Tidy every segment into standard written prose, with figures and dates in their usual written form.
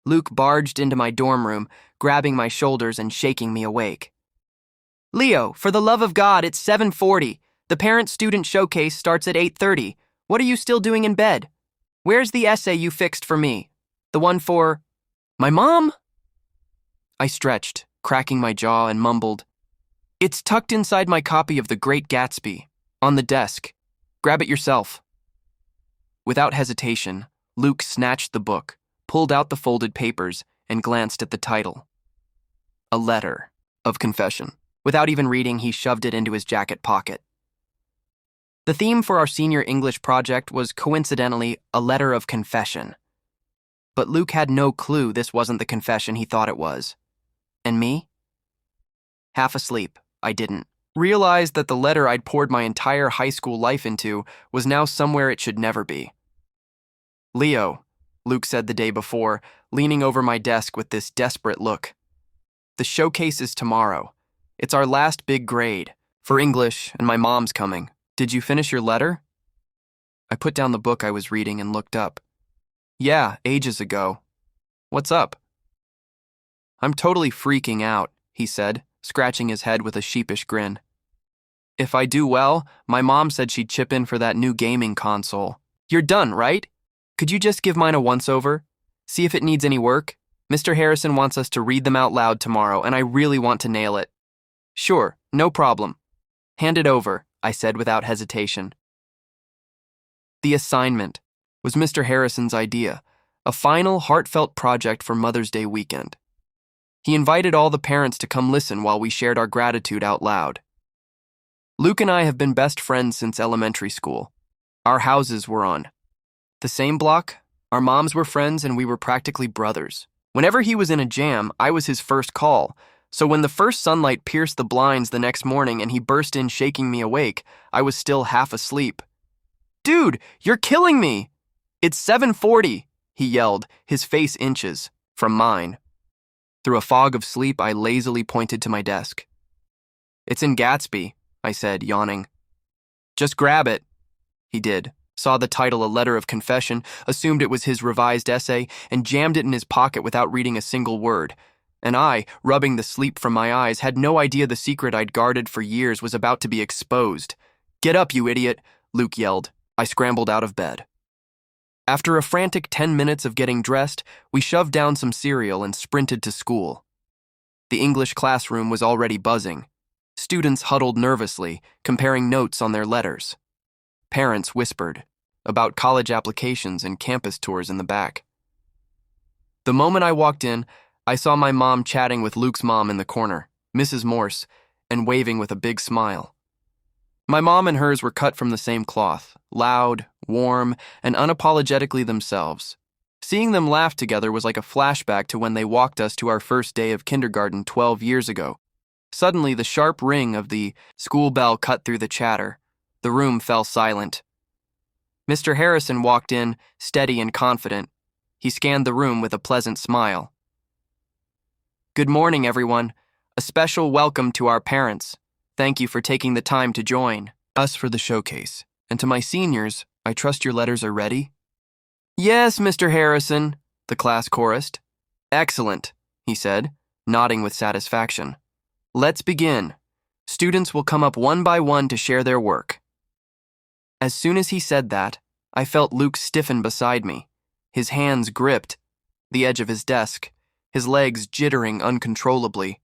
Luke barged into my dorm room, grabbing my shoulders and shaking me awake. "Leo, for the love of God, it's 7:40. The parent-student showcase starts at 8:30. What are you still doing in bed? Where's the essay you fixed for me? The one for my mom?" I stretched, cracking my jaw, and mumbled, "It's tucked inside my copy of The Great Gatsby, on the desk. Grab it yourself." Without hesitation, Luke snatched the book, pulled out the folded papers, and glanced at the title. A letter of confession. Without even reading, he shoved it into his jacket pocket. The theme for our senior English project was coincidentally a letter of confession. But Luke had no clue this wasn't the confession he thought it was. And me? Half asleep, I didn't realize that the letter I'd poured my entire high school life into was now somewhere it should never be. "Leo," Luke said the day before, leaning over my desk with this desperate look. "The showcase is tomorrow. It's our last big grade for English, and my mom's coming. Did you finish your letter?" I put down the book I was reading and looked up. "Yeah, ages ago. What's up?" "I'm totally freaking out," he said, scratching his head with a sheepish grin. "If I do well, my mom said she'd chip in for that new gaming console. You're done, right? Could you just give mine a once-over? See if it needs any work? Mr. Harrison wants us to read them out loud tomorrow, and I really want to nail it." "Sure, no problem. Hand it over," I said without hesitation. The assignment was Mr. Harrison's idea, a final, heartfelt project for Mother's Day weekend. He invited all the parents to come listen while we shared our gratitude out loud. Luke and I have been best friends since elementary school. Our houses were on the same block, our moms were friends, and we were practically brothers. Whenever he was in a jam, I was his first call, so when the first sunlight pierced the blinds the next morning and he burst in shaking me awake, I was still half asleep. "Dude, you're killing me! It's 7:40, he yelled, his face inches from mine. Through a fog of sleep, I lazily pointed to my desk. "It's in Gatsby," I said, yawning. "Just grab it." He did, saw the title, A Letter of Confession, assumed it was his revised essay, and jammed it in his pocket without reading a single word. And I, rubbing the sleep from my eyes, had no idea the secret I'd guarded for years was about to be exposed. "Get up, you idiot," Luke yelled. I scrambled out of bed. After a frantic 10 minutes of getting dressed, we shoved down some cereal and sprinted to school. The English classroom was already buzzing. Students huddled nervously, comparing notes on their letters. Parents whispered about college applications and campus tours in the back. The moment I walked in, I saw my mom chatting with Luke's mom in the corner, Mrs. Morse, and waving with a big smile. My mom and hers were cut from the same cloth, loud, warm, and unapologetically themselves. Seeing them laugh together was like a flashback to when they walked us to our first day of kindergarten 12 years ago. Suddenly, the sharp ring of the school bell cut through the chatter. The room fell silent. Mr. Harrison walked in, steady and confident. He scanned the room with a pleasant smile. "Good morning, everyone. A special welcome to our parents. Thank you for taking the time to join us for the showcase. And to my seniors, I trust your letters are ready?" "Yes, Mr. Harrison," the class chorused. "Excellent," he said, nodding with satisfaction. "Let's begin. Students will come up one by one to share their work." As soon as he said that, I felt Luke stiffen beside me. His hands gripped the edge of his desk, his legs jittering uncontrollably.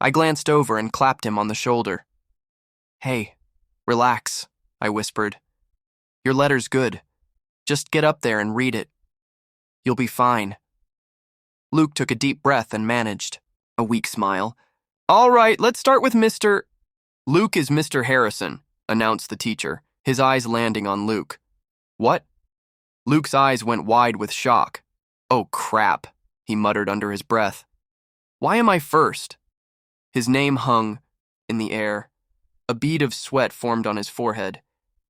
I glanced over and clapped him on the shoulder. "Hey, relax," I whispered. "Your letter's good. Just get up there and read it. You'll be fine." Luke took a deep breath and managed a weak smile. "All right, let's start with Mr. Luke is Mr. Harrison," announced the teacher, his eyes landing on Luke. "What?" Luke's eyes went wide with shock. "Oh, crap," he muttered under his breath. "Why am I first?" His name hung in the air. A bead of sweat formed on his forehead.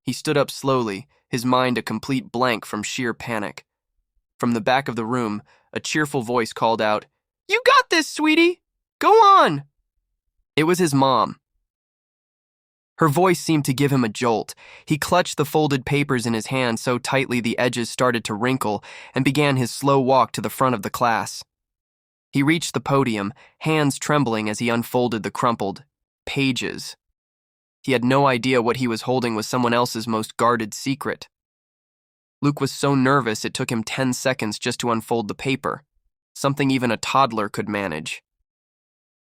He stood up slowly, his mind a complete blank from sheer panic. From the back of the room, a cheerful voice called out, "You got this, sweetie! Go on!" It was his mom. Her voice seemed to give him a jolt. He clutched the folded papers in his hand so tightly the edges started to wrinkle and began his slow walk to the front of the class. He reached the podium, hands trembling as he unfolded the crumpled pages. He had no idea what he was holding was someone else's most guarded secret. Luke was so nervous it took him 10 seconds just to unfold the paper, something even a toddler could manage.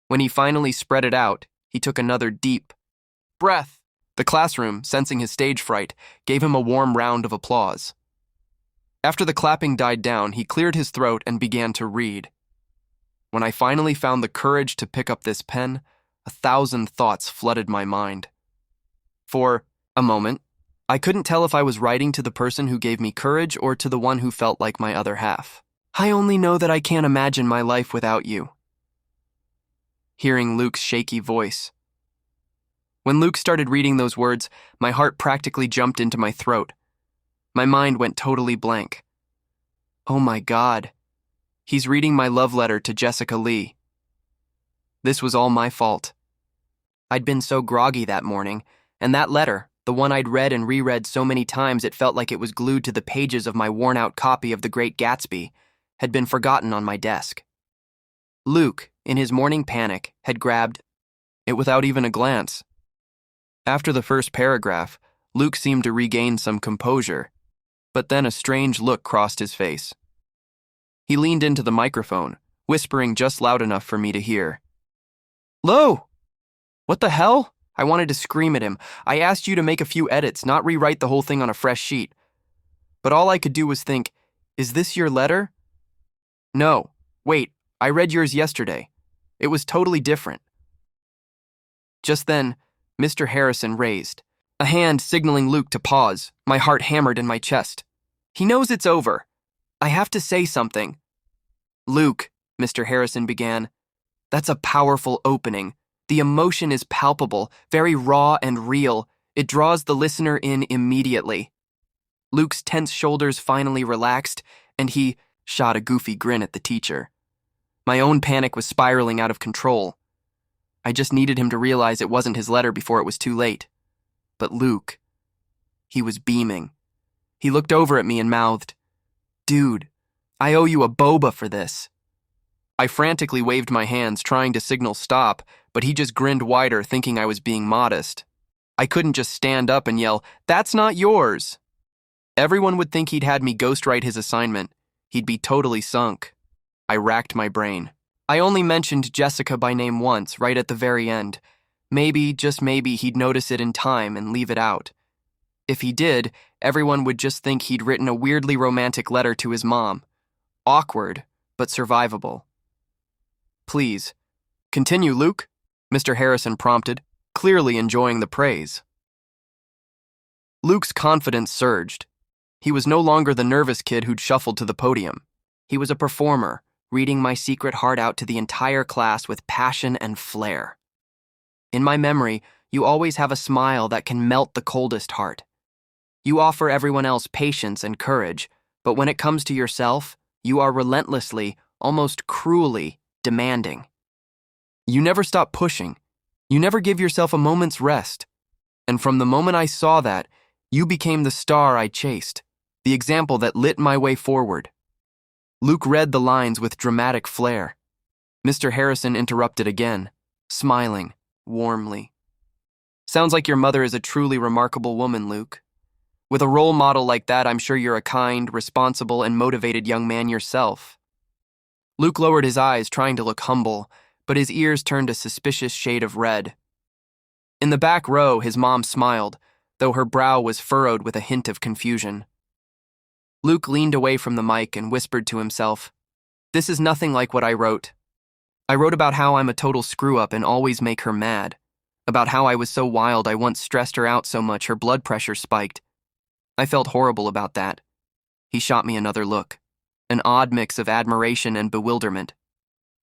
When he finally spread it out, he took another deep breath. The classroom, sensing his stage fright, gave him a warm round of applause. After the clapping died down, he cleared his throat and began to read. When I finally found the courage to pick up this pen, 1,000 thoughts flooded my mind. For a moment, I couldn't tell if I was writing to the person who gave me courage or to the one who felt like my other half. I only know that I can't imagine my life without you. Hearing Luke's shaky voice. When Luke started reading those words, my heart practically jumped into my throat. My mind went totally blank. Oh my God. He's reading my love letter to Jessica Lee. This was all my fault. I'd been so groggy that morning, and that letter, the one I'd read and reread so many times it felt like it was glued to the pages of my worn-out copy of The Great Gatsby, had been forgotten on my desk. Luke, in his morning panic, had grabbed it without even a glance. After the first paragraph, Luke seemed to regain some composure, but then a strange look crossed his face. He leaned into the microphone, whispering just loud enough for me to hear. "Lo! What the hell?" I wanted to scream at him. I asked you to make a few edits, not rewrite the whole thing on a fresh sheet. But all I could do was think, is this your letter? No. Wait, I read yours yesterday. It was totally different. Just then, Mr. Harrison raised, a hand signaling Luke to pause. My heart hammered in my chest. He knows it's over. I have to say something. Luke, Mr. Harrison began, that's a powerful opening. The emotion is palpable, very raw and real. It draws the listener in immediately. Luke's tense shoulders finally relaxed, and he shot a goofy grin at the teacher. My own panic was spiraling out of control. I just needed him to realize it wasn't his letter before it was too late. But Luke, he was beaming. He looked over at me and mouthed, "Dude, I owe you a boba for this." I frantically waved my hands, trying to signal stop, but he just grinned wider, thinking I was being modest. I couldn't just stand up and yell, "That's not yours." Everyone would think he'd had me ghostwrite his assignment. He'd be totally sunk. I racked my brain. I only mentioned Jessica by name once, right at the very end. Maybe, just maybe, he'd notice it in time and leave it out. If he did, everyone would just think he'd written a weirdly romantic letter to his mom. Awkward, but survivable. "Please, continue, Luke," Mr. Harrison prompted, clearly enjoying the praise. Luke's confidence surged. He was no longer the nervous kid who'd shuffled to the podium. He was a performer, reading my secret heart out to the entire class with passion and flair. In my memory, you always have a smile that can melt the coldest heart. You offer everyone else patience and courage, but when it comes to yourself, you are relentlessly, almost cruelly, demanding. You never stop pushing. You never give yourself a moment's rest. And from the moment I saw that, you became the star I chased, the example that lit my way forward. Luke read the lines with dramatic flair. Mr. Harrison interrupted again, smiling warmly. "Sounds like your mother is a truly remarkable woman, Luke. With a role model like that, I'm sure you're a kind, responsible, and motivated young man yourself." Luke lowered his eyes, trying to look humble, but his ears turned a suspicious shade of red. In the back row, his mom smiled, though her brow was furrowed with a hint of confusion. Luke leaned away from the mic and whispered to himself, "This is nothing like what I wrote. I wrote about how I'm a total screw-up and always make her mad, about how I was so wild I once stressed her out so much her blood pressure spiked. I felt horrible about that." He shot me another look, an odd mix of admiration and bewilderment.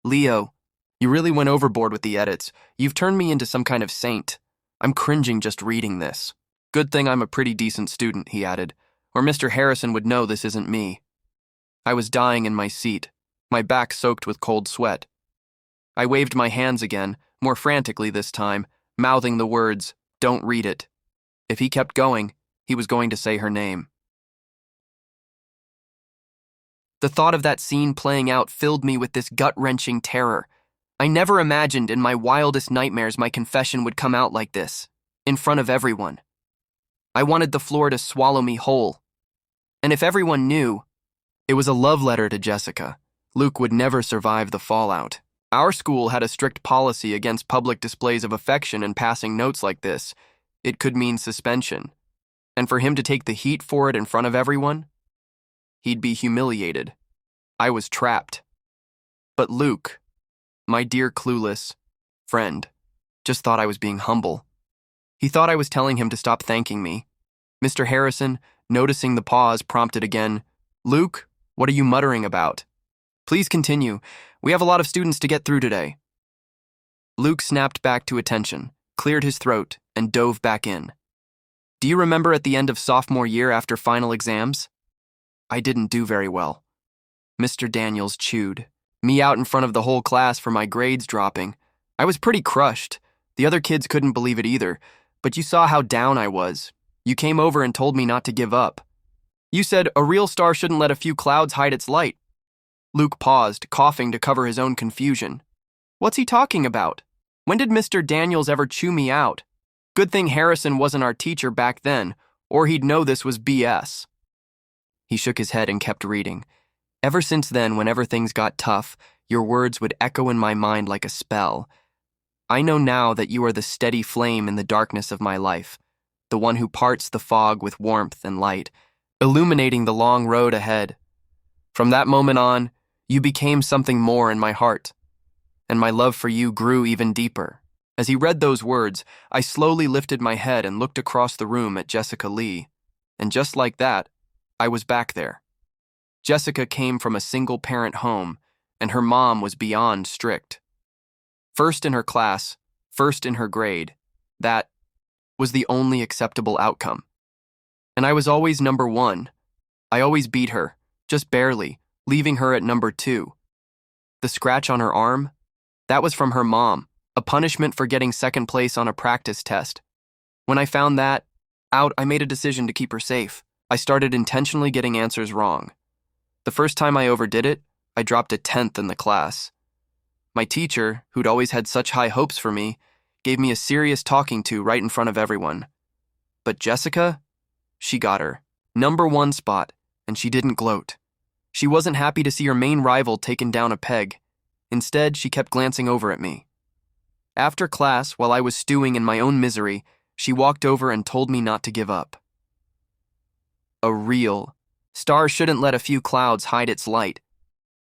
"Leo, you really went overboard with the edits. You've turned me into some kind of saint. I'm cringing just reading this. Good thing I'm a pretty decent student," he added, "or Mr. Harrison would know this isn't me." I was dying in my seat, my back soaked with cold sweat. I waved my hands again, more frantically this time, mouthing the words, Don't read it. If he kept going, he was going to say her name. The thought of that scene playing out filled me with this gut-wrenching terror. I never imagined in my wildest nightmares my confession would come out like this, in front of everyone. I wanted the floor to swallow me whole. And if everyone knew, it was a love letter to Jessica. Luke would never survive the fallout. Our school had a strict policy against public displays of affection and passing notes like this. It could mean suspension. And for him to take the heat for it in front of everyone, he'd be humiliated. I was trapped. But Luke, my dear clueless friend, just thought I was being humble. He thought I was telling him to stop thanking me. Mr. Harrison, noticing the pause, prompted again, "Luke, what are you muttering about? Please continue. We have a lot of students to get through today." Luke snapped back to attention, cleared his throat, and dove back in. "Do you remember at the end of sophomore year after final exams? I didn't do very well." Mr. Daniels chewed me out in front of the whole class for my grades dropping. I was pretty crushed. The other kids couldn't believe it either, but you saw how down I was. You came over and told me not to give up. You said a real star shouldn't let a few clouds hide its light. Luke paused, coughing to cover his own confusion. What's he talking about? When did Mr. Daniels ever chew me out? Good thing Harrison wasn't our teacher back then, or he'd know this was BS. He shook his head and kept reading. Ever since then, whenever things got tough, your words would echo in my mind like a spell. I know now that you are the steady flame in the darkness of my life, the one who parts the fog with warmth and light, illuminating the long road ahead. From that moment on, you became something more in my heart, and my love for you grew even deeper. As he read those words, I slowly lifted my head and looked across the room at Jessica Lee, and just like that, I was back there. Jessica came from a single-parent home, and her mom was beyond strict. First in her class, first in her grade, that was the only acceptable outcome. And I was always number one. I always beat her, just barely, leaving her at number 2. The scratch on her arm? That was from her mom, a punishment for getting second place on a practice test. When I found that out, I made a decision to keep her safe. I started intentionally getting answers wrong. The first time I overdid it, I dropped a 10th in the class. My teacher, who'd always had such high hopes for me, gave me a serious talking to right in front of everyone. But Jessica, she got her number 1 spot, and she didn't gloat. She wasn't happy to see her main rival taken down a peg. Instead, she kept glancing over at me. After class, while I was stewing in my own misery, she walked over and told me not to give up. A real star shouldn't let a few clouds hide its light.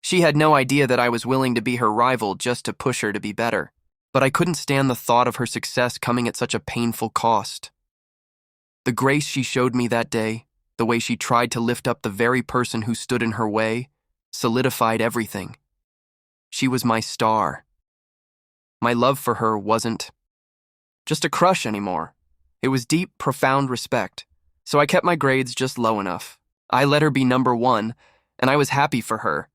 She had no idea that I was willing to be her rival just to push her to be better. But I couldn't stand the thought of her success coming at such a painful cost. The grace she showed me that day, the way she tried to lift up the very person who stood in her way, solidified everything. She was my star. My love for her wasn't just a crush anymore. It was deep, profound respect. So I kept my grades just low enough. I let her be number 1, and I was happy for her,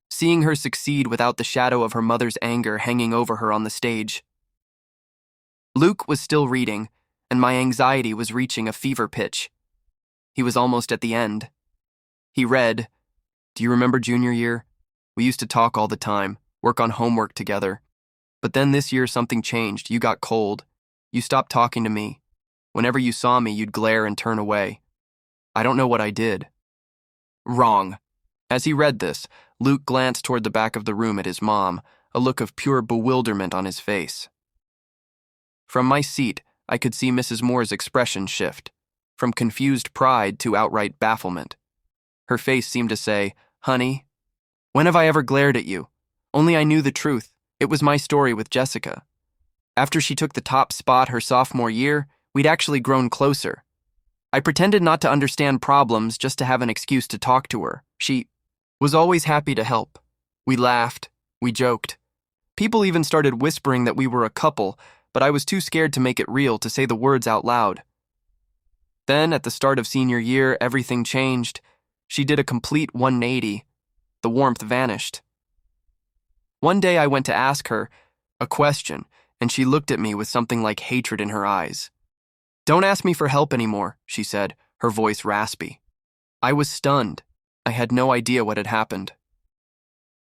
seeing her succeed without the shadow of her mother's anger hanging over her on the stage. Luke was still reading, and my anxiety was reaching a fever pitch. He was almost at the end. He read, "Do you remember junior year? We used to talk all the time, work on homework together. But then this year something changed. You got cold. You stopped talking to me. Whenever you saw me, you'd glare and turn away. I don't know what I did." Wrong. As he read this, Luke glanced toward the back of the room at his mom, a look of pure bewilderment on his face. From my seat, I could see Mrs. Moore's expression shift, from confused pride to outright bafflement. Her face seemed to say, "Honey, when have I ever glared at you? Only I knew the truth. It was my story with Jessica. After she took the top spot her sophomore year, we'd actually grown closer. I pretended not to understand problems just to have an excuse to talk to her. She was always happy to help. We laughed. We joked. People even started whispering that we were a couple, but I was too scared to make it real to say the words out loud. Then, at the start of senior year, everything changed. She did a complete 180. The warmth vanished. One day I went to ask her a question, and she looked at me with something like hatred in her eyes. Don't ask me for help anymore, she said, her voice raspy. I was stunned. I had no idea what had happened.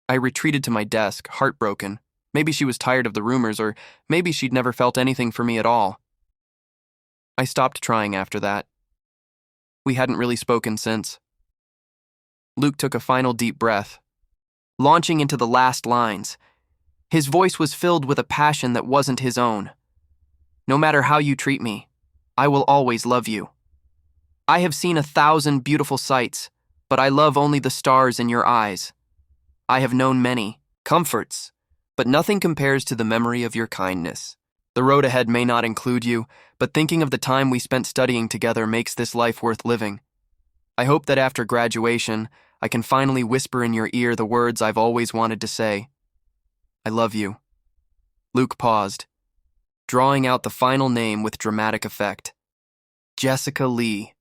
I retreated to my desk, heartbroken. Maybe she was tired of the rumors, or maybe she'd never felt anything for me at all. I stopped trying after that. We hadn't really spoken since. Luke took a final deep breath, launching into the last lines. His voice was filled with a passion that wasn't his own. No matter how you treat me, I will always love you. I have seen 1,000 beautiful sights, but I love only the stars in your eyes. I have known many comforts, but nothing compares to the memory of your kindness. The road ahead may not include you, but thinking of the time we spent studying together makes this life worth living. I hope that after graduation, I can finally whisper in your ear the words I've always wanted to say. I love you. Luke paused, drawing out the final name with dramatic effect. Jessica Lee.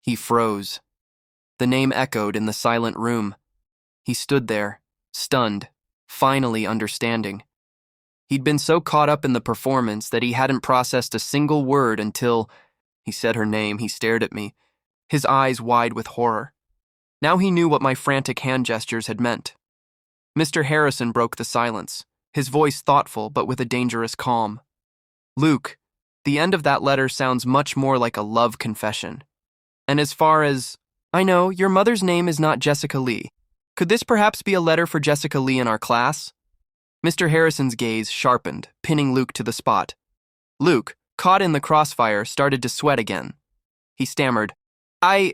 He froze. The name echoed in the silent room. He stood there, stunned, finally understanding. He'd been so caught up in the performance that he hadn't processed a single word until he said her name. He stared at me, his eyes wide with horror. Now he knew what my frantic hand gestures had meant. Mr. Harrison broke the silence, his voice thoughtful but with a dangerous calm. Luke, the end of that letter sounds much more like a love confession. And as far as I know, your mother's name is not Jessica Lee. Could this perhaps be a letter for Jessica Lee in our class? Mr. Harrison's gaze sharpened, pinning Luke to the spot. Luke, caught in the crossfire, started to sweat again. He stammered, Mr.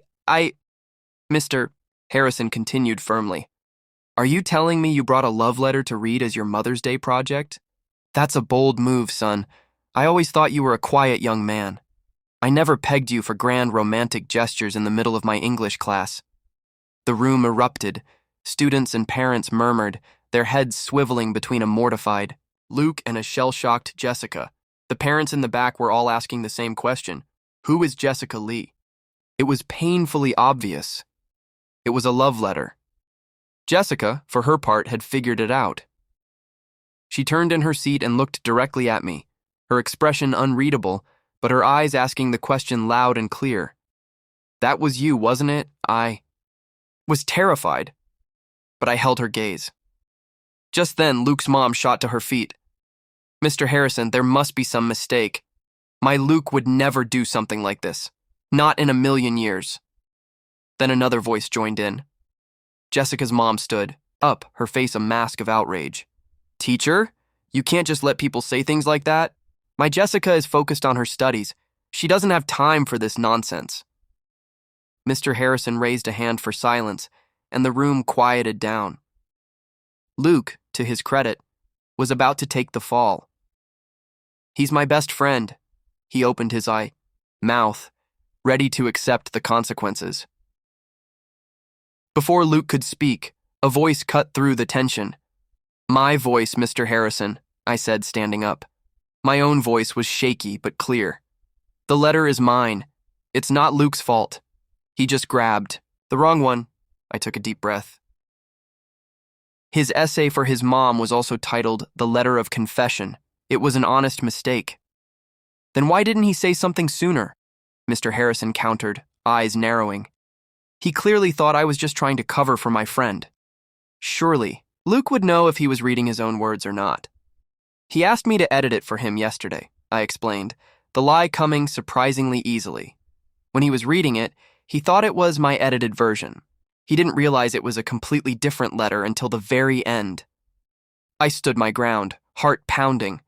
Harrison continued firmly. Are you telling me you brought a love letter to read as your Mother's Day project? That's a bold move, son. I always thought you were a quiet young man. I never pegged you for grand romantic gestures in the middle of my English class. The room erupted. Students and parents murmured, their heads swiveling between a mortified Luke and a shell-shocked Jessica. The parents in the back were all asking the same question. Who is Jessica Lee? It was painfully obvious. It was a love letter. Jessica, for her part, had figured it out. She turned in her seat and looked directly at me, her expression unreadable, but her eyes asking the question loud and clear. That was you, wasn't it? I was terrified, but I held her gaze. Just then, Luke's mom shot to her feet. Mr. Harrison, there must be some mistake. My Luke would never do something like this. Not in a million years. Then another voice joined in. Jessica's mom stood up, her face a mask of outrage. Teacher, you can't just let people say things like that. My Jessica is focused on her studies. She doesn't have time for this nonsense. Mr. Harrison raised a hand for silence, and the room quieted down. Luke, to his credit, was about to take the fall. He's my best friend. He opened his mouth, ready to accept the consequences. Before Luke could speak, a voice cut through the tension. My voice, Mr. Harrison, I said, standing up. My own voice was shaky but clear. The letter is mine. It's not Luke's fault. He just grabbed the wrong one. I took a deep breath. His essay for his mom was also titled The Letter of Confession. It was an honest mistake. Then why didn't he say something sooner? Mr. Harrison countered, eyes narrowing. He clearly thought I was just trying to cover for my friend. Surely, Luke would know if he was reading his own words or not. He asked me to edit it for him yesterday, I explained, the lie coming surprisingly easily. When he was reading it, he thought it was my edited version. He didn't realize it was a completely different letter until the very end. I stood my ground, heart pounding.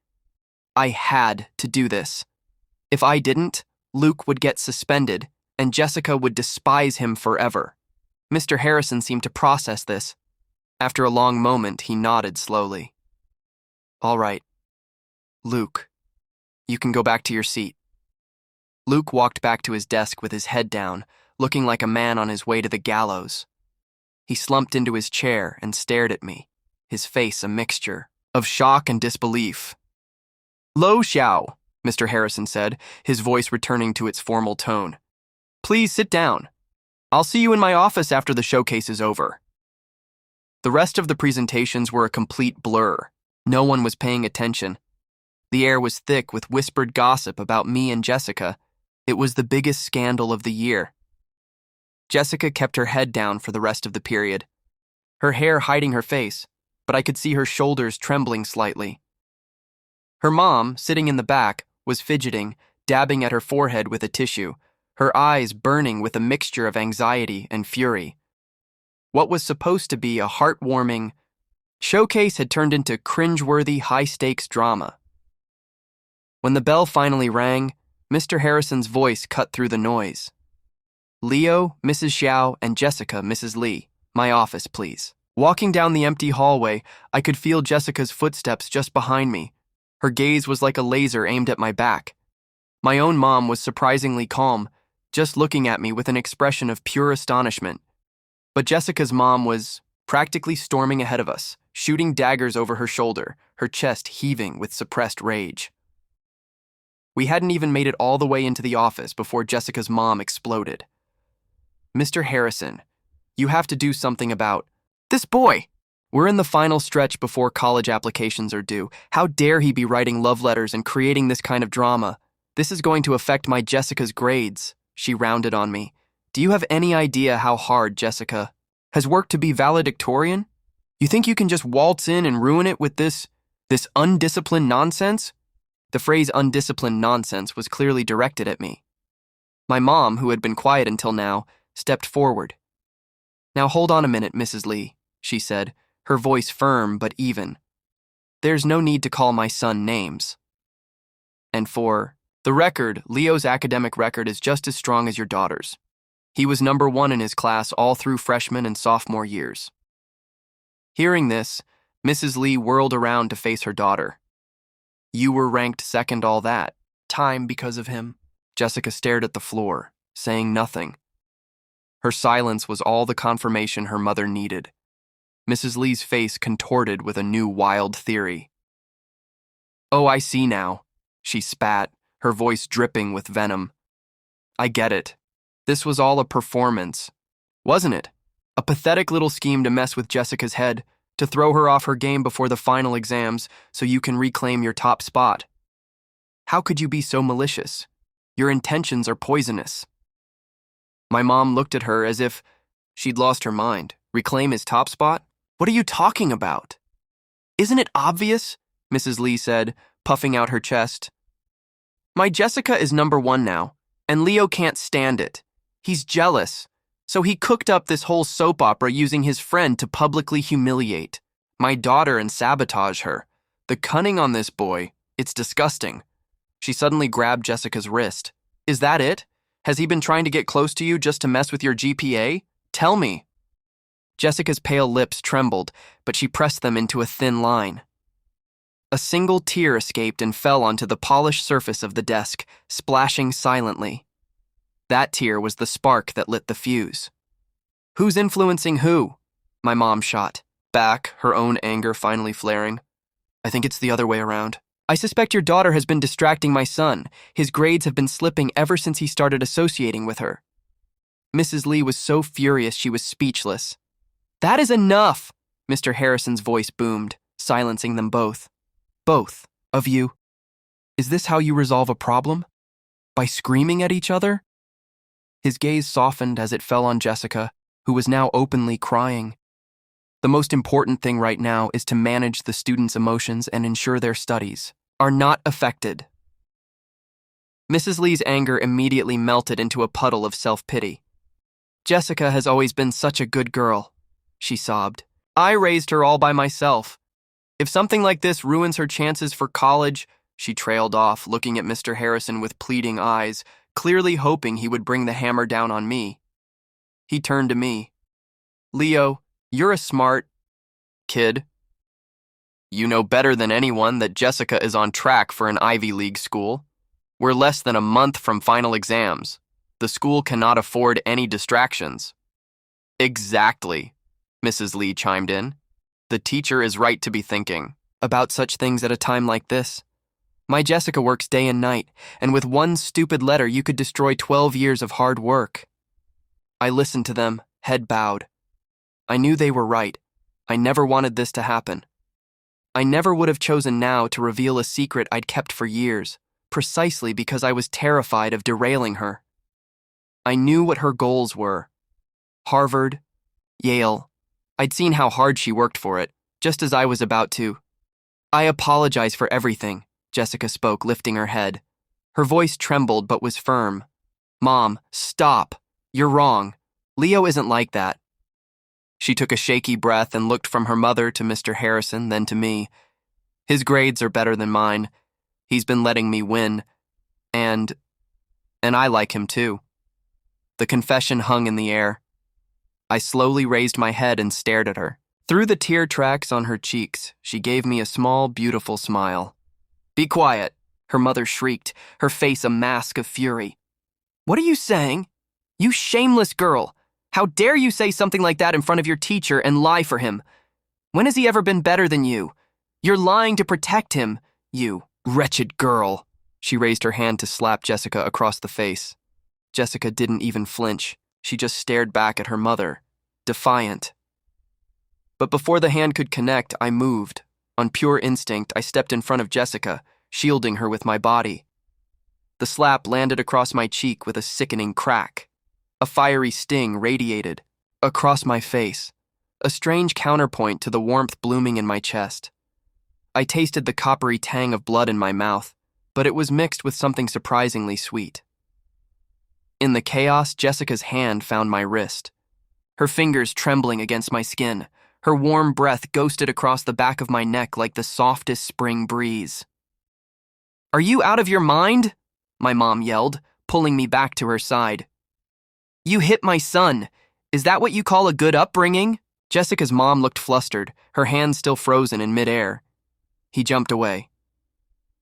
I had to do this. If I didn't, Luke would get suspended, and Jessica would despise him forever. Mr. Harrison seemed to process this. After a long moment, he nodded slowly. All right. Luke, you can go back to your seat. Luke walked back to his desk with his head down, looking like a man on his way to the gallows. He slumped into his chair and stared at me, his face a mixture of shock and disbelief. Lo Xiao, Mr. Harrison said, his voice returning to its formal tone. Please sit down. I'll see you in my office after the showcase is over. The rest of the presentations were a complete blur. No one was paying attention. The air was thick with whispered gossip about me and Jessica. It was the biggest scandal of the year. Jessica kept her head down for the rest of the period, her hair hiding her face, but I could see her shoulders trembling slightly. Her mom, sitting in the back, was fidgeting, dabbing at her forehead with a tissue, her eyes burning with a mixture of anxiety and fury. What was supposed to be a heartwarming showcase had turned into cringeworthy high-stakes drama. When the bell finally rang, Mr. Harrison's voice cut through the noise. "Leo, Mrs. Xiao, and Jessica, Mrs. Li. My office, please." Walking down the empty hallway, I could feel Jessica's footsteps just behind me. Her gaze was like a laser aimed at my back. My own mom was surprisingly calm, just looking at me with an expression of pure astonishment. But Jessica's mom was practically storming ahead of us, shooting daggers over her shoulder, her chest heaving with suppressed rage. We hadn't even made it all the way into the office before Jessica's mom exploded. "Mr. Harrison, you have to do something about this boy. We're in the final stretch before college applications are due. How dare he be writing love letters and creating this kind of drama? This is going to affect my Jessica's grades." She rounded on me. "Do you have any idea how hard Jessica has worked to be valedictorian? You think you can just waltz in and ruin it with this undisciplined nonsense?" The phrase undisciplined nonsense was clearly directed at me. My mom, who had been quiet until now, stepped forward. "Now hold on a minute, Mrs. Li," she said, her voice firm but even. "There's no need to call my son names. And for the record, Leo's academic record is just as strong as your daughter's. He was number 1 in his class all through freshman and sophomore years." Hearing this, Mrs. Li whirled around to face her daughter. "You were ranked second all that time because of him." Jessica stared at the floor, saying nothing. Her silence was all the confirmation her mother needed. Mrs. Li's face contorted with a new wild theory. "Oh, I see now," she spat, her voice dripping with venom. "I get it. This was all a performance, wasn't it? A pathetic little scheme to mess with Jessica's head, to throw her off her game before the final exams so you can reclaim your top spot. How could you be so malicious? Your intentions are poisonous." My mom looked at her as if she'd lost her mind. "Reclaim his top spot? What are you talking about?" "Isn't it obvious?" Mrs. Li said, puffing out her chest. "My Jessica is number 1 now, and Leo can't stand it. He's jealous, so he cooked up this whole soap opera using his friend to publicly humiliate my daughter and sabotage her. The cunning on this boy, it's disgusting." She suddenly grabbed Jessica's wrist. "Is that it? Has he been trying to get close to you just to mess with your GPA? Tell me." Jessica's pale lips trembled, but she pressed them into a thin line. A single tear escaped and fell onto the polished surface of the desk, splashing silently. That tear was the spark that lit the fuse. "Who's influencing who?" my mom shot back, her own anger finally flaring. "I think it's the other way around. I suspect your daughter has been distracting my son. His grades have been slipping ever since he started associating with her." Mrs. Li was so furious she was speechless. "That is enough!" Mr. Harrison's voice boomed, silencing them both. "Both of you. Is this how you resolve a problem? By screaming at each other?" His gaze softened as it fell on Jessica, who was now openly crying. "The most important thing right now is to manage the students' emotions and ensure their studies are not affected." Mrs. Li's anger immediately melted into a puddle of self-pity. "Jessica has always been such a good girl," she sobbed. "I raised her all by myself. If something like this ruins her chances for college," she trailed off, looking at Mr. Harrison with pleading eyes, clearly hoping he would bring the hammer down on me. He turned to me. "Leo, you're a smart kid. You know better than anyone that Jessica is on track for an Ivy League school. We're less than a month from final exams. The school cannot afford any distractions." "Exactly," Mrs. Li chimed in. "The teacher is right to be thinking about such things at a time like this. My Jessica works day and night, and with one stupid letter you could destroy 12 years of hard work." I listened to them, head bowed. I knew they were right. I never wanted this to happen. I never would have chosen now to reveal a secret I'd kept for years, precisely because I was terrified of derailing her. I knew what her goals were. Harvard, Yale. I'd seen how hard she worked for it, just as I was about to. I apologize for everything, Jessica spoke, lifting her head. Her voice trembled but was firm. Mom, stop. You're wrong. Leo isn't like that. She took a shaky breath and looked from her mother to Mr. Harrison, then to me. His grades are better than mine. He's been letting me win. And I like him too. The confession hung in the air. I slowly raised my head and stared at her. Through the tear tracks on her cheeks, she gave me a small, beautiful smile. Be quiet, her mother shrieked, her face a mask of fury. What are you saying? You shameless girl! How dare you say something like that in front of your teacher and lie for him? When has he ever been better than you? You're lying to protect him, you wretched girl. She raised her hand to slap Jessica across the face. Jessica didn't even flinch. She just stared back at her mother, defiant. But before the hand could connect, I moved. On pure instinct, I stepped in front of Jessica, shielding her with my body. The slap landed across my cheek with a sickening crack. A fiery sting radiated across my face, a strange counterpoint to the warmth blooming in my chest. I tasted the coppery tang of blood in my mouth, but it was mixed with something surprisingly sweet. In the chaos, Jessica's hand found my wrist, her fingers trembling against my skin. Her warm breath ghosted across the back of my neck like the softest spring breeze. Are you out of your mind? My mom yelled, pulling me back to her side. You hit my son. Is that what you call a good upbringing? Jessica's mom looked flustered, her hands still frozen in midair. He jumped away.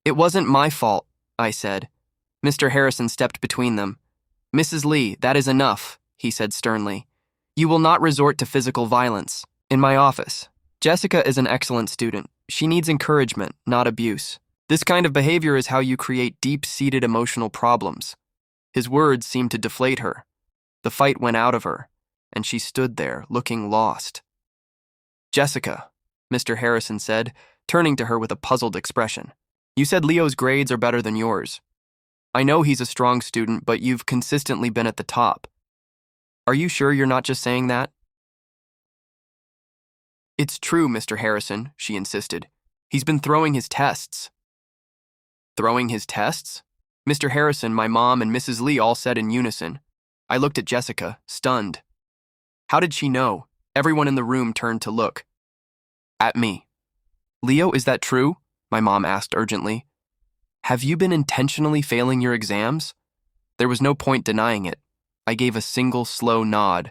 It wasn't my fault, I said. Mr. Harrison stepped between them. Mrs. Lee, that is enough, he said sternly. You will not resort to physical violence. In my office, Jessica is an excellent student. She needs encouragement, not abuse. This kind of behavior is how you create deep-seated emotional problems. His words seemed to deflate her. The fight went out of her, and she stood there, looking lost. Jessica, Mr. Harrison said, turning to her with a puzzled expression. You said Leo's grades are better than yours. I know he's a strong student, but you've consistently been at the top. Are you sure you're not just saying that? It's true, Mr. Harrison, she insisted. He's been throwing his tests. Throwing his tests? Mr. Harrison, my mom, and Mrs. Lee all said in unison. I looked at Jessica, stunned. How did she know? Everyone in the room turned to look. At me. Leo, is that true? My mom asked urgently. Have you been intentionally failing your exams? There was no point denying it. I gave a single slow nod.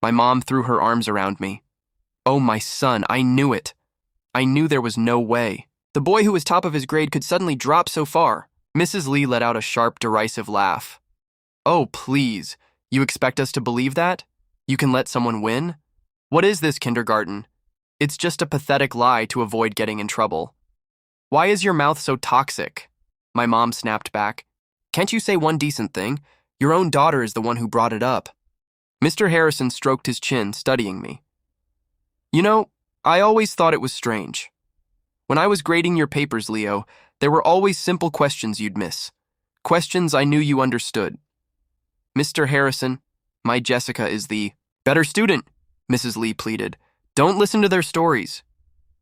My mom threw her arms around me. Oh, my son, I knew it. I knew there was no way. The boy who was top of his grade could suddenly drop so far. Mrs. Lee let out a sharp, derisive laugh. Oh, please. You expect us to believe that? You can let someone win? What is this, kindergarten? It's just a pathetic lie to avoid getting in trouble. Why is your mouth so toxic? My mom snapped back. Can't you say one decent thing? Your own daughter is the one who brought it up. Mr. Harrison stroked his chin, studying me. You know, I always thought it was strange. When I was grading your papers, Leo, there were always simple questions you'd miss. Questions I knew you understood. Mr. Harrison, my Jessica is the better student, Mrs. Lee pleaded. Don't listen to their stories.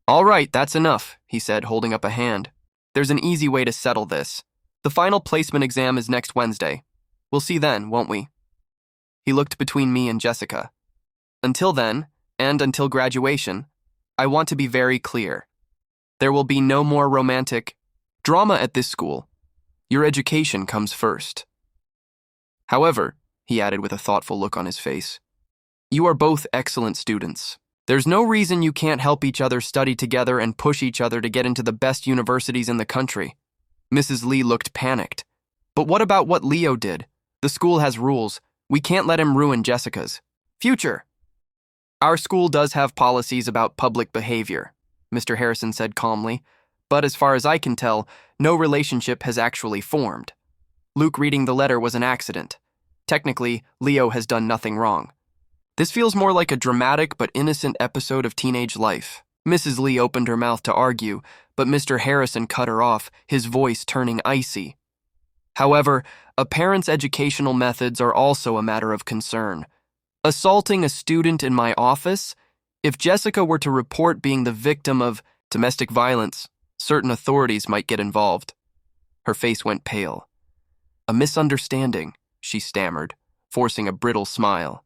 All right, that's enough, he said, holding up a hand. There's an easy way to settle this. The final placement exam is next Wednesday. We'll see then, won't we? He looked between me and Jessica. Until then, and until graduation, I want to be very clear. There will be no more romantic drama at this school. Your education comes first. However, he added with a thoughtful look on his face, you are both excellent students. There's no reason you can't help each other study together and push each other to get into the best universities in the country. Mrs. Lee looked panicked. But what about what Leo did? The school has rules. We can't let him ruin Jessica's future. Our school does have policies about public behavior, Mr. Harrison said calmly, but as far as I can tell, no relationship has actually formed. Luke reading the letter was an accident. Technically, Leo has done nothing wrong. This feels more like a dramatic but innocent episode of teenage life. Mrs. Lee opened her mouth to argue, but Mr. Harrison cut her off, his voice turning icy. However, a parent's educational methods are also a matter of concern. Assaulting a student in my office? If Jessica were to report being the victim of domestic violence, certain authorities might get involved. Her face went pale. A misunderstanding, she stammered, forcing a brittle smile.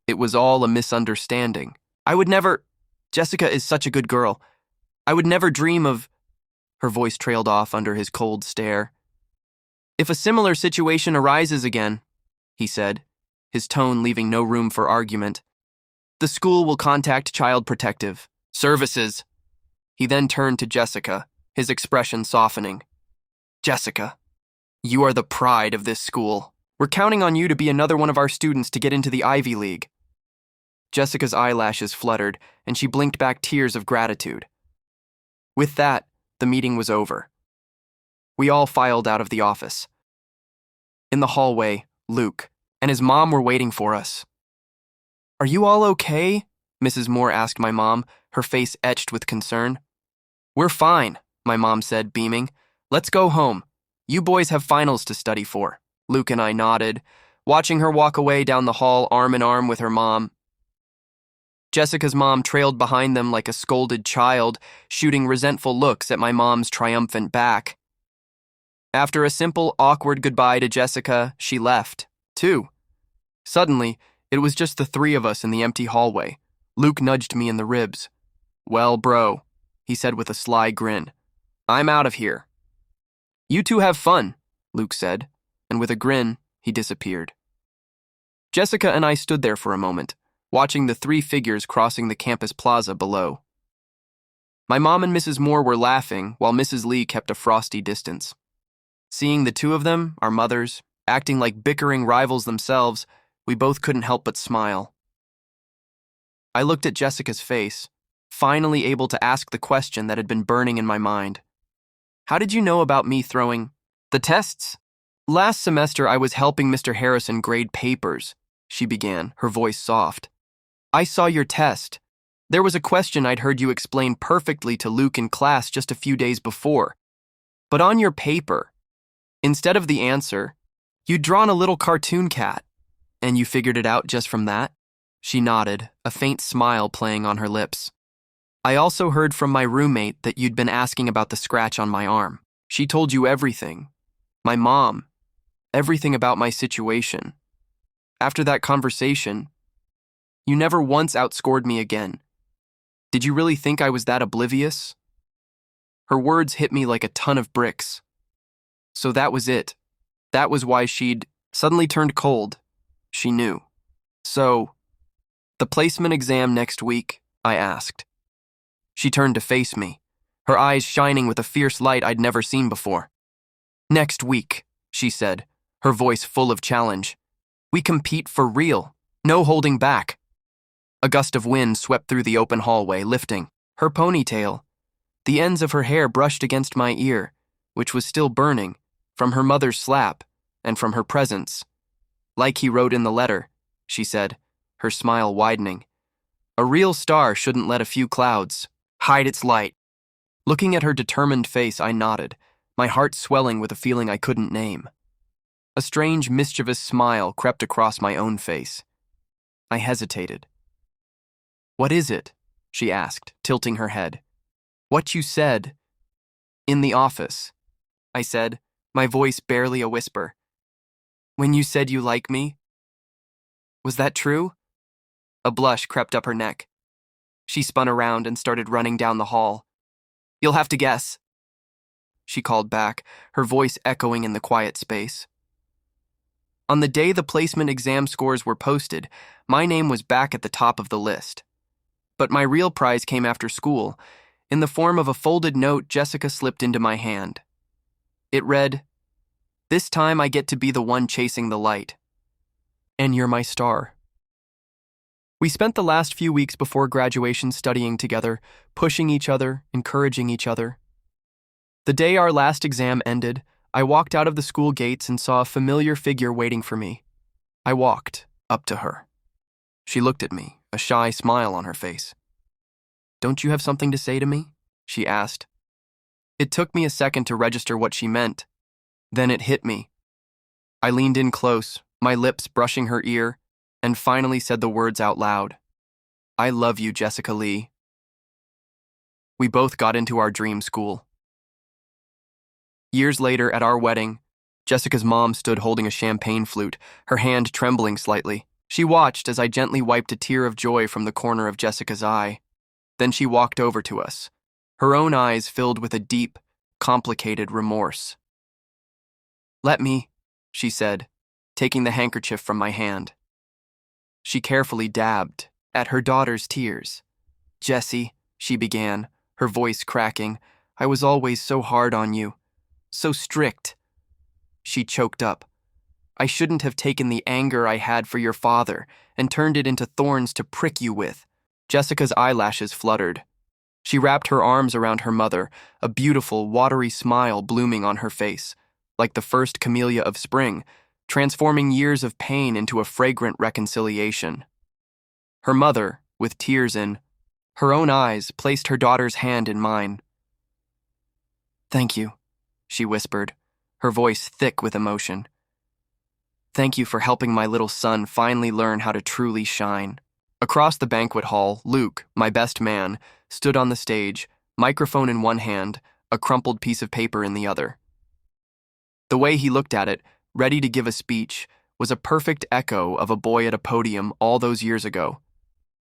It was all a misunderstanding. I would never... Jessica is such a good girl. I would never dream of... Her voice trailed off under his cold stare. If a similar situation arises again, he said, his tone leaving no room for argument, the school will contact Child Protective Services. He then turned to Jessica, his expression softening. Jessica, you are the pride of this school. We're counting on you to be another one of our students to get into the Ivy League. Jessica's eyelashes fluttered, and she blinked back tears of gratitude. With that, the meeting was over. We all filed out of the office. In the hallway, Luke and his mom were waiting for us. Are you all okay? Mrs. Moore asked my mom, her face etched with concern. We're fine, my mom said, beaming. Let's go home. You boys have finals to study for. Luke and I nodded, watching her walk away down the hall arm in arm with her mom. Jessica's mom trailed behind them like a scolded child, shooting resentful looks at my mom's triumphant back. After a simple, awkward goodbye to Jessica, she left, too. Suddenly, it was just the three of us in the empty hallway. Luke nudged me in the ribs. Well, bro, he said with a sly grin. I'm out of here. You two have fun, Luke said, and with a grin, he disappeared. Jessica and I stood there for a moment, watching the three figures crossing the campus plaza below. My mom and Mrs. Moore were laughing, while Mrs. Lee kept a frosty distance. Seeing the two of them, our mothers, acting like bickering rivals themselves, we both couldn't help but smile. I looked at Jessica's face, finally able to ask the question that had been burning in my mind. How did you know about me throwing the tests? Last semester I was helping Mr. Harrison grade papers, she began, her voice soft. I saw your test. There was a question I'd heard you explain perfectly to Luke in class just a few days before. But on your paper, instead of the answer, you'd drawn a little cartoon cat. And you figured it out just from that? She nodded, a faint smile playing on her lips. I also heard from my roommate that you'd been asking about the scratch on my arm. She told you everything. My mom. Everything about my situation. After that conversation, you never once outscored me again. Did you really think I was that oblivious? Her words hit me like a ton of bricks. So that was it. That was why she'd suddenly turned cold. She knew. So, the placement exam next week, I asked. She turned to face me, her eyes shining with a fierce light I'd never seen before. Next week, she said, her voice full of challenge. We compete for real, no holding back. A gust of wind swept through the open hallway, lifting her ponytail. The ends of her hair brushed against my ear, which was still burning, from her mother's slap and from her presence. Like he wrote in the letter, she said, her smile widening. A real star shouldn't let a few clouds hide its light. Looking at her determined face, I nodded, my heart swelling with a feeling I couldn't name. A strange, mischievous smile crept across my own face. I hesitated. What is it? She asked, tilting her head. What you said. In the office, I said, my voice barely a whisper. When you said you like me? Was that true? A blush crept up her neck. She spun around and started running down the hall. You'll have to guess, she called back, her voice echoing in the quiet space. On the day the placement exam scores were posted, my name was back at the top of the list. But my real prize came after school, in the form of a folded note Jessica slipped into my hand. It read, "This time I get to be the one chasing the light. And you're my star." We spent the last few weeks before graduation studying together, pushing each other, encouraging each other. The day our last exam ended, I walked out of the school gates and saw a familiar figure waiting for me. I walked up to her. She looked at me, a shy smile on her face. Don't you have something to say to me? She asked. It took me a second to register what she meant. Then it hit me. I leaned in close, my lips brushing her ear, and finally said the words out loud. I love you, Jessica Lee. We both got into our dream school. Years later, at our wedding, Jessica's mom stood holding a champagne flute, her hand trembling slightly. She watched as I gently wiped a tear of joy from the corner of Jessica's eye. Then she walked over to us, her own eyes filled with a deep, complicated remorse. Let me, she said, taking the handkerchief from my hand. She carefully dabbed at her daughter's tears. Jessie, she began, her voice cracking, I was always so hard on you, so strict. She choked up. I shouldn't have taken the anger I had for your father and turned it into thorns to prick you with. Jessica's eyelashes fluttered. She wrapped her arms around her mother, a beautiful, watery smile blooming on her face, like the first camellia of spring, transforming years of pain into a fragrant reconciliation. Her mother, with tears in her own eyes, placed her daughter's hand in mine. Thank you, she whispered, her voice thick with emotion. Thank you for helping my little son finally learn how to truly shine. Across the banquet hall, Luke, my best man, stood on the stage, microphone in one hand, a crumpled piece of paper in the other. The way he looked at it, ready to give a speech, was a perfect echo of a boy at a podium all those years ago,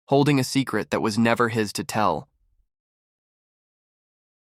holding a secret that was never his to tell.